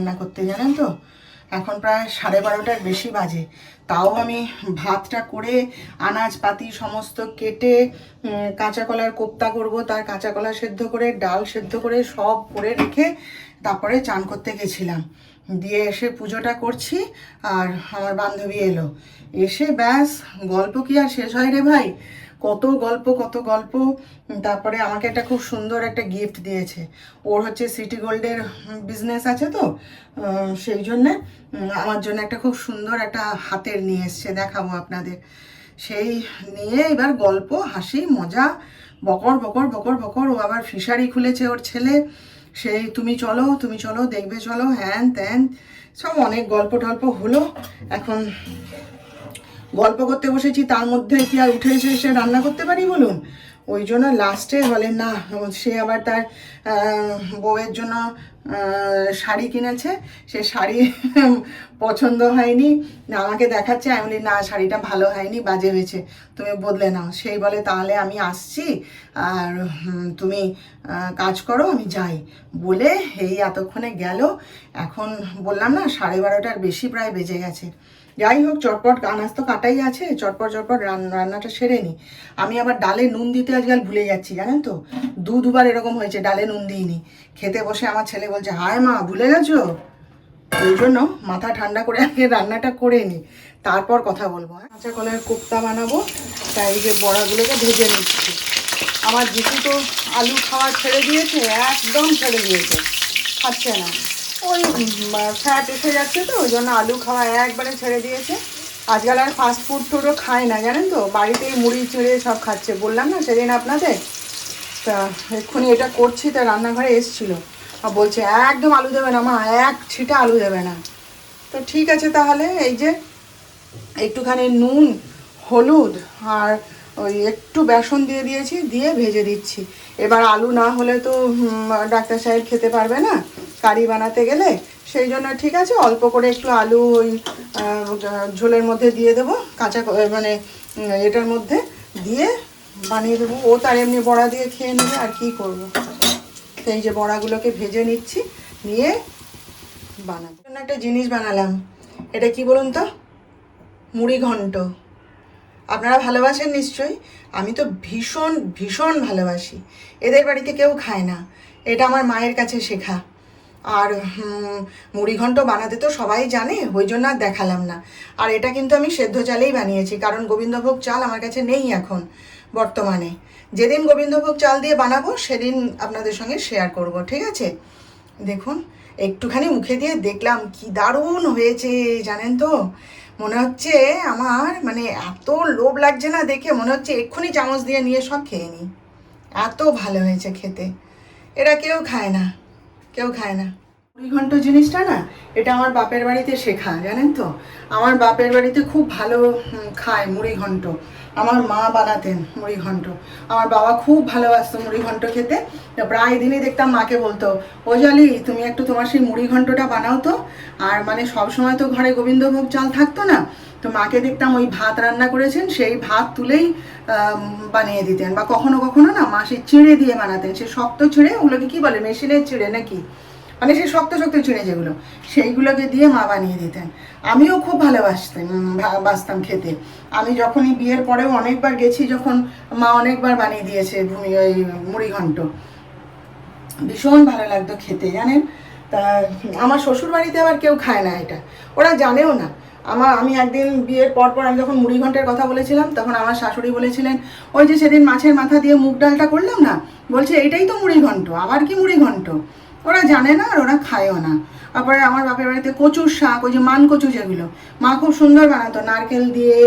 রান্না করতে, জানেন তো এখন প্রায় 12:30টার বেশি বাজে। তাও আমি ভাতটা করে আনাজপাতি সমস্ত কেটে কাঁচা কলার কোপ্তা করব, তার কাঁচা কলা সেদ্ধ করে ডাল সেদ্ধ করে সব করে রেখে তারপরে চান করতে গেছিলাম। দিয়ে এসে পুজোটা করছি আর আমার বান্ধবী এলো, এসে ব্যাস গল্প কি আর শেষ হয় রে ভাই, কত গল্প কত গল্প। তারপরে আমাকে একটা খুব সুন্দর একটা গিফট দিয়েছে। ওর হচ্ছে সিটি গোল্ডের বিজনেস আছে, তো সেই জন্যে আমার জন্য একটা খুব সুন্দর একটা হাতের নিয়ে এসছে, দেখাবো আপনাদের। সেই নিয়ে এবার গল্প হাসি মজা বকর বকর বকর বকর। ও আবার ফিশারি খুলেছে ওর ছেলে, সেই তুমি চলো দেখবে চলো হ্যান ত্যান সব অনেক গল্প টল্প হলো। এখন গল্প করতে বসেছি, তার মধ্যে কি আর উঠে এসে রান্না করতে পারি বলুন? ওই জন্য লাস্টে বলে না, সে আবার তার বউয়ের জন্য শাড়ি কিনেছে, সে শাড়ি পছন্দ হয়নি, আমাকে দেখাচ্ছে। আমি বলি না, শাড়িটা ভালো হয়নি, বাজে হয়েছে, তুমি বদলে নাও। সেই বলে তাহলে আমি আসছি আর তুমি কাজ করো, আমি যাই। বলে এই এতক্ষণে গেল। এখন বললাম না 12:30টার বেশি প্রায় বেজে গেছে। যাই হোক, চটপট আনাজ তো কাটাই আছে, চটপট রান্নাটা সেরে নিই। আমি আবার ডালে নুন দিতে আজকাল ভুলে যাচ্ছি, জানেন তো, দুবার এরকম হয়েছে ডালে নুন দিইনি। খেতে বসে আমার ছেলে বলছে হায় মা ভুলে গেছো। ওই জন্য মাথা ঠান্ডা করে আগে রান্নাটা করে নিই, তারপর কথা বলবো। কাঁচা কলার কোপ্তা বানাবো, তাই যে বড়াগুলোকে ভেজে নিচ্ছি। আমার জিতু তো আলু খাওয়া ছেড়ে দিয়েছে, একদম ছেড়ে দিয়েছে, খাচ্ছে না। ওই ফ্যাট এসে যাচ্ছে তো, ওই জন্য আলু খাওয়া একবারে ছেড়ে দিয়েছে। আজকাল আর ফাস্ট ফুড টুডও খায় না, জানেন তো, বাড়িতেই মুড়ি ছেড়ে সব খাচ্ছে। বললাম না সেদিন আপনাদের। তা এক্ষুনি এটা করছি, তা রান্নাঘরে এসছিলো আর বলছে একদম আলু দেবে না মা, এক ছিটা আলু দেবে না। তো ঠিক আছে তাহলে, এই যে একটুখানি নুন হলুদ আর ওই একটু বেসন দিয়ে দিয়েছি, দিয়ে ভেজে দিচ্ছি। এবার আলু না হলে তো ডাক্তার সাহেব খেতে পারবে না কারি বানাতে গেলে, সেই জন্য ঠিক আছে অল্প করে একটু আলু ওই ঝোলের মধ্যে দিয়ে দেবো, কাঁচা মানে এটার মধ্যে দিয়ে বানিয়ে দেবো। ও তার এমনি বড়া দিয়ে খেয়ে নেবে, আর কি করব। এই যে বড়াগুলোকে ভেজে নিচ্ছি, নিয়ে বানাবো। একটা জিনিস বানালাম, এটা কি বলুন তো, মুড়ি ঘন্ট। আপনারা ভালোবাসেন নিশ্চয়ই, আমি তো ভীষণ ভীষণ ভালোবাসি। এদের বাড়িতে কেউ খায় না, এটা আমার মায়ের কাছে শেখা। আর মুড়িঘণ্ট বানাতে তো সবাই জানে, ওই জন্য আর দেখালাম না। আর এটা কিন্তু আমি সেদ্ধ চালেই বানিয়েছি, কারণ গোবিন্দভোগ চাল আমার কাছে নেই এখন বর্তমানে। যেদিন গোবিন্দভোগ চাল দিয়ে বানাবো সেদিন আপনাদের সঙ্গে শেয়ার করব, ঠিক আছে? দেখুন একটুখানি মুখে দিয়ে দেখলাম, কি দারুণ হয়েছে জানেন তো। মনে হচ্ছে আমার মানে এত লোভ লাগছে না দেখে, মনে হচ্ছে এক্ষুনি চামচ দিয়ে নিয়ে সব খেয়ে নিই, এত ভালো হয়েছে খেতে। এরা কেউ খায় না, কেউ খায় না। মুড়িঘণ্ট জিনিসটা না, এটা আমার বাপের বাড়িতে শেখা, জানেন তো। আমার বাপের বাড়িতে খুব ভালো খায় মুড়িঘণ্ট। আমার মা বানাতেন মুড়িঘণ্ট, আমার বাবা খুব ভালোবাসতো মুড়িঘণ্ট খেতে। প্রায় দিনই দেখতাম মাকে বলতো, ও জালি তুমি একটু তোমার সেই মুড়িঘণ্টটা বানাও তো। আর মানে সবসময় তো ঘরে গোবিন্দভোগ চাল থাকতো না, তো মাকে দেখতাম ওই ভাত রান্না করেছেন, সেই ভাত তুলেই বানিয়ে দিতেন। বা কখনো কখনো না মা সেই চিঁড়ে দিয়ে বানাতেন, সে শক্ত চিঁড়ে, ওগুলোকে কি বলে, মেশিনের চিঁড়ে নাকি, মানে সেই শক্ত শক্ত চিঁড়ে যেগুলো, সেইগুলোকে দিয়ে মা বানিয়ে দিতেন। আমিও খুব বাসতাম খেতে। আমি যখনই বিয়ের পরেও অনেকবার গেছি, যখন মা অনেকবার বানিয়ে দিয়েছে ওই মুড়িঘণ্ট, ভীষণ ভালো লাগতো খেতে, জানেন। তা আমার শ্বশুর বাড়িতে আবার কেউ খায় না এটা, ওরা জানেও না। আমি একদিন বিয়ের পর আমি যখন মুড়িঘণ্টের কথা বলেছিলাম, তখন আমার শাশুড়ি বলেছিলেন, ওই যে সেদিন মাছের মাথা দিয়ে মুগ ডালটা করলাম না, বলছে এইটাই তো মুড়িঘণ্ট, আবার কি মুড়িঘণ্ট। ওরা জানে না আর ওরা খায়ও না। তারপরে আমার বাপের বাড়িতে কচুর শাক, ওই যে মান কচু যেগুলো, মা খুব সুন্দর বানাতো, নারকেল দিয়ে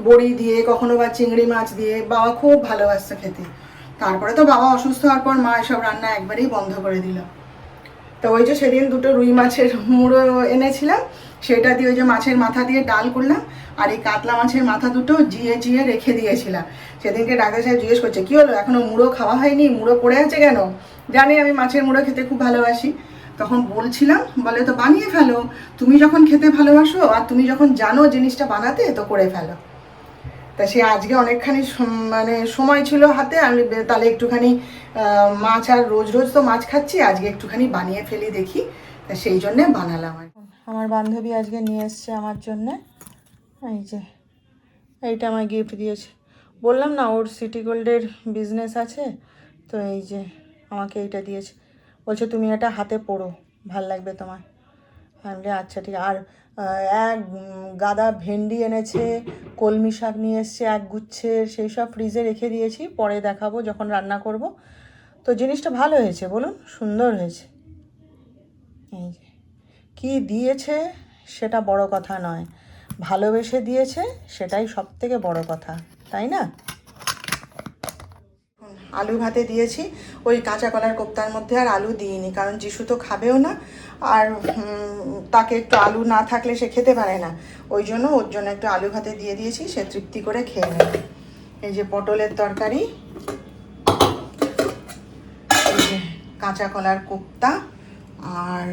বড়ি দিয়ে, কখনো বা চিংড়ি মাছ দিয়ে, বাবা খুব ভালোবাসতো খেতে। তারপরে তো বাবা অসুস্থ হওয়ার পর মা এসব রান্না একবারেই বন্ধ করে দিল। তো ওই যে সেদিন দুটো রুই মাছের মুড়ো এনেছিলাম, সেটা দিয়ে ওই যে মাছের মাথা দিয়ে ডাল করলাম। আর এই কাতলা মাছের মাথা দুটো জিয়ে রেখে দিয়েছিলাম। সেদিনকে ডাক্তার সাহেব জিজ্ঞেস করছে, কী হলো এখনো মুড়ো খাওয়া হয়নি, মুড়ো পড়ে আছে কেন? জানি আমি মাছের মুড়ো খেতে খুব ভালোবাসি। তখন বলছিলাম, বলে তো বানিয়ে ফেলো, তুমি যখন খেতে ভালোবাসো আর তুমি যখন জানো জিনিসটা বানাতে, তো করে ফেলো। তা সে আজকে অনেকখানি মানে সময় ছিল হাতে, আমি তাহলে একটুখানি মাছ, আর রোজ রোজ তো মাছ খাচ্ছি, আজকে একটুখানি বানিয়ে ফেলি দেখি। তা সেই জন্যে বানালাম। আমার বান্ধবী আজকে নিয়ে এসছে আমার জন্যে, এই যে এইটা আমার গিফট দিয়েছে। বললাম না ওর সিটি গোল্ডের বিজনেস আছে, তো এই যে আমাকে এইটা দিয়েছে। বলছে তুমি এটা হাতে পরো, ভাল লাগবে তোমার। আমি আচ্ছা ঠিক। আর এক গাদা ভেন্ডি এনেছে, কলমি শাক নিয়ে এসছে এক গুচ্ছের, সেই সব ফ্রিজে রেখে দিয়েছি, পরে দেখাবো যখন রান্না করব। তো জিনিসটা ভালো হয়েছে, বলুন, সুন্দর হয়েছে। এই যে কী দিয়েছে সেটা বড় কথা নয়, ভালোবেসে দিয়েছে সেটাই সব থেকে বড় কথা, তাই না? আলু ভাতে দিয়েছি, ওই কাঁচা কলার কোপ্তার মধ্যে আর আলু দিইনি, কারণ যিশু তো খাবেও না, আর তাকে একটু আলু না থাকলে সে খেতে পারে না, ওই জন্য ওর জন্য একটু আলু ভাতে দিয়ে দিয়েছি, সে তৃপ্তি করে খেয়ে নেবে। এই যে পটলের তরকারি, এই যে কাঁচা কলার কোপ্তা, আর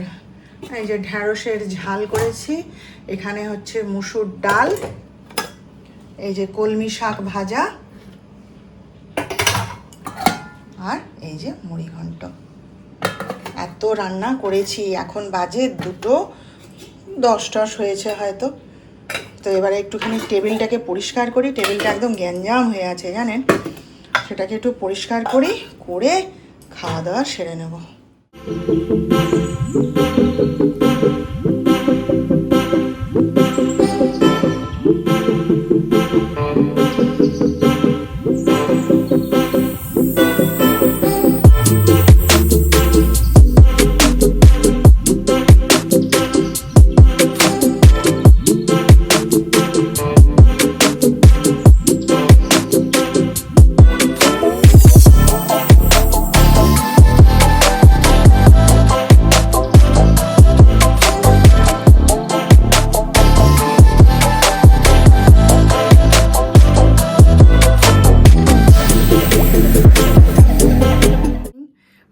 এই যে ঢ্যাঁড়সের ঝাল করেছি, এখানে হচ্ছে মুসুর ডাল, এই যে কলমি শাক ভাজা, আর এই যে মুড়ি ঘন্ট। এত রান্না করেছি, এখন বাজে 2:10 হয়েছে হয়তো। তো এবারে একটুখানি টেবিলটাকে পরিষ্কার করি, টেবিলটা একদম গ্যাঞ্জাম হয়ে আছে জানেন, সেটাকে একটু পরিষ্কার করি, করে খাওয়া দাওয়া সেরে নেব।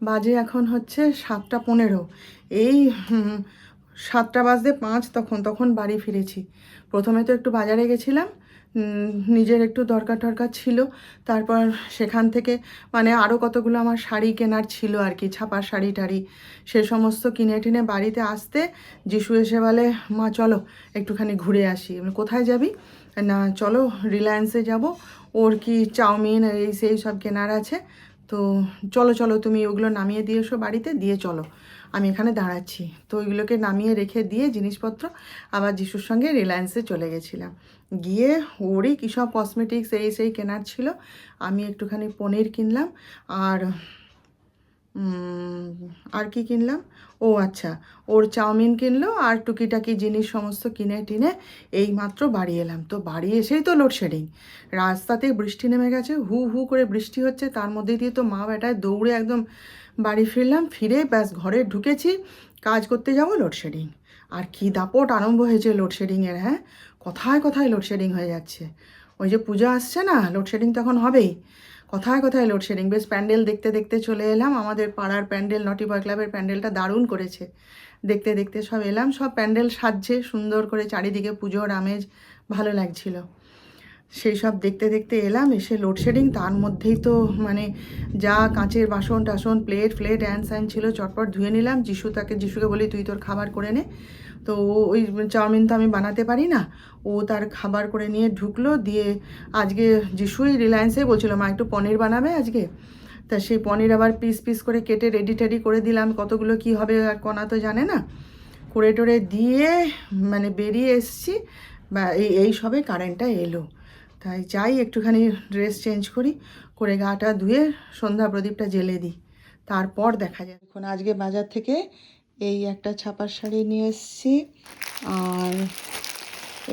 বাজে এখন হচ্ছে 7:15, এই 7:05 তখন বাড়ি ফিরেছি। প্রথমে তো একটু বাজারে গেছিলাম, নিজের একটু দরকার টরকার ছিল, তারপর সেখান থেকে মানে আরও কতগুলো আমার শাড়ি কেনার ছিল আর কি, ছাপার শাড়ি টাড়ি, সে সমস্ত কিনে টিনে বাড়িতে আসতে যিশু এসে বলে, মা চলো একটুখানি ঘুরে আসি। কোথায় যাবি? না চলো রিলায়েন্সে যাব, ওর কি চাউমিন এই সেই সব কেনার আছে, তো চলো চলো তুমি ওগুলো নামিয়ে দিয়ে এসো বাড়িতে, দিয়ে চলো আমি এখানে দাঁড়াচ্ছি। তো ওইগুলোকে নামিয়ে রেখে দিয়ে জিনিসপত্র আবার যিশুর সঙ্গে রিলায়েন্সে চলে গেছিলাম। গিয়ে ওরই কী সব কসমেটিক্স এই সেই কেনার ছিল, আমি একটুখানি পনির কিনলাম, আর আর কি কিনলাম, ও আচ্ছা ওর চাউমিন কিনলো, আর টুকিটাকি জিনিস সমস্ত কিনে টিনে এই মাত্র বাড়ি এলাম। তো বাড়ি এসেই তো লোডশেডিং, রাস্তাতে বৃষ্টি নেমে গেছে, হু হু করে বৃষ্টি হচ্ছে, তার মধ্যে দিয়ে তো মা বেটায় দৌড়ে একদম বাড়ি ফিরলাম, ফিরে ব্যাস ঘরে ঢুকেছি, কাজ করতে যাব, লোডশেডিং। আর কি দাপট আরম্ভ হয়েছে লোডশেডিংয়ের, হ্যাঁ, কথায় কথায় লোডশেডিং হয়ে যাচ্ছে। ওই যে পূজা আসছে না, লোডশেডিং তখন হবেই, কথায় কথায় লোডশেডিং। বেশ প্যান্ডেল দেখতে দেখতে চলে এলাম, আমাদের পাড়ার প্যান্ডেল নটি বয় ক্লাবের প্যান্ডেলটা দারুণ করেছে, দেখতে দেখতে সব এলাম, সব প্যান্ডেল সাজছে সুন্দর করে, চারিদিকে পুজোর আমেজ ভালো লাগছিল, সেই সব দেখতে দেখতে এলাম, এসে লোডশেডিং, তার মধ্যেই তো মানে যা কাঁচের বাসন টাসন প্লেট ফ্লেট অ্যান স্যান ছিল চটপট ধুয়ে নিলাম। যিশুকে বলি তুই তোর খাবার করে নে, তো ওই চাউমিন তো আমি বানাতে পারি না, ও তার খাবার করে নিয়ে ঢুকলো, দিয়ে আজকে যিশুই রিলায়েন্সে বলছিল মা একটু পনির বানাবে আজকে, তা সেই পনির আবার পিস পিস করে কেটে রেডি টেডি করে দিলাম, কতগুলো কি হবে আর কণা তো জানে না, করে টোরে দিয়ে মানে বেরিয়ে এসছি, বা এই সবে কারেন্টটা এলো। তাই যাই একটুখানি ড্রেস চেঞ্জ করি, করে গাটা ধুয়ে সন্ধ্যা প্রদীপটা জ্বেলে দিই, তারপর দেখা যায়। এখন আজকে বাজার থেকে এই একটা ছাপার শাড়ি নিয়ে এসেছি, আর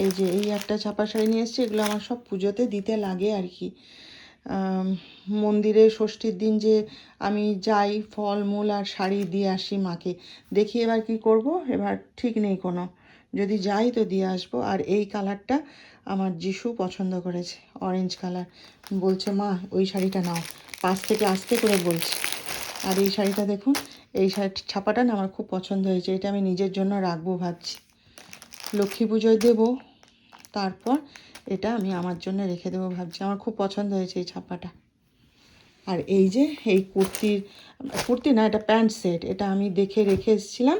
এই যে এই একটা ছাপার শাড়ি নিয়ে এসেছি, এগুলো আমার সব পুজোতে দিতে লাগে আর কি। মন্দিরে ষষ্ঠীর দিন যে আমি যাই, ফলমূল আর শাড়ি দিয়ে আসি মাকে, দেখি এবার কি করব, এবার ঠিক নেই কোনো, যদি যাই তো দিয়ে আসবো। আর এই কালারটা আমার যিশু পছন্দ করেছে, অরেঞ্জ কালার, বলছে মা ওই শাড়িটা নাও, পাশ থেকে আস্তে করে বলছে। আর এই শাড়িটা দেখুন, এই শাড়ি ছাপাটা না আমার খুব পছন্দ হয়েছে, এটা আমি নিজের জন্য রাখবো ভাবছি, লক্ষ্মী পুজোয় দেবো, তারপর এটা আমি আমার জন্য রেখে দেবো ভাবছি, আমার খুব পছন্দ হয়েছে এই ছাপাটা। আর এই যে এই কুর্তি না, এটা প্যান্ট সেট, এটা আমি দেখে রেখে এসেছিলাম,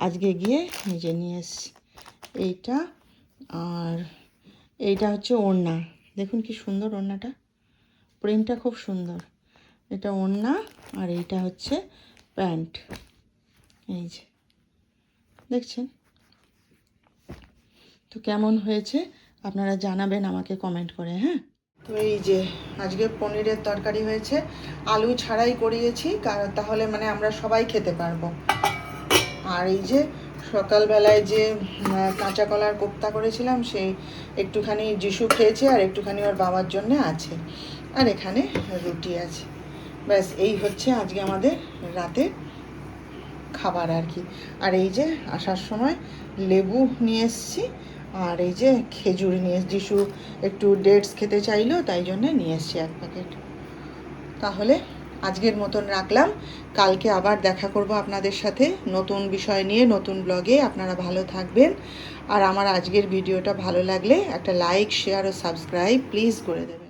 আজকে গিয়ে এই যে নিয়ে এসেছি এইটা। আর এইটা হচ্ছে ওড়না, দেখুন কি সুন্দর ওড়নাটা, প্রিন্টটা খুব সুন্দর। এটা ওড়না আর এইটা হচ্ছে প্যান্ট, এই যে দেখছেন। তো কেমন হয়েছে আপনারা জানাবেন আমাকে কমেন্ট করে, হ্যাঁ। তো এই যে আজকে পনিরের তরকারি হয়েছে, আলু ছাড়াই করিয়েছি, কারণ তাহলে মানে আমরা সবাই খেতে পারবো। আর এই যে সকালবেলায় যে কাঁচা কলার কোপ্তা করেছিলাম, সেই একটুখানি যিশু খেয়েছে আর একটুখানি ওর বাবার জন্য আছে, আর এখানে রুটি আছে। ব্যাস এই হচ্ছে আজকে আমাদের রাতে খাবার আর কি। আর এই যে আসার সময় লেবু নিয়ে এসেছি, আর এই যে খেজুর নিয়ে যিশু একটু ডেটস খেতে চাইলো, তাই জন্য নিয়ে এসেছি 1 প্যাকেট। তাহলে আজকের মতন রাখলাম, কালকে আবার দেখা করব আপনাদের সাথে নতুন বিষয় নিয়ে, নতুন ব্লগে। আপনারা ভালো থাকবেন, আর আমার আজকের ভিডিওটা ভালো লাগলে একটা লাইক, শেয়ার ও সাবস্ক্রাইব প্লিজ করে দেবেন।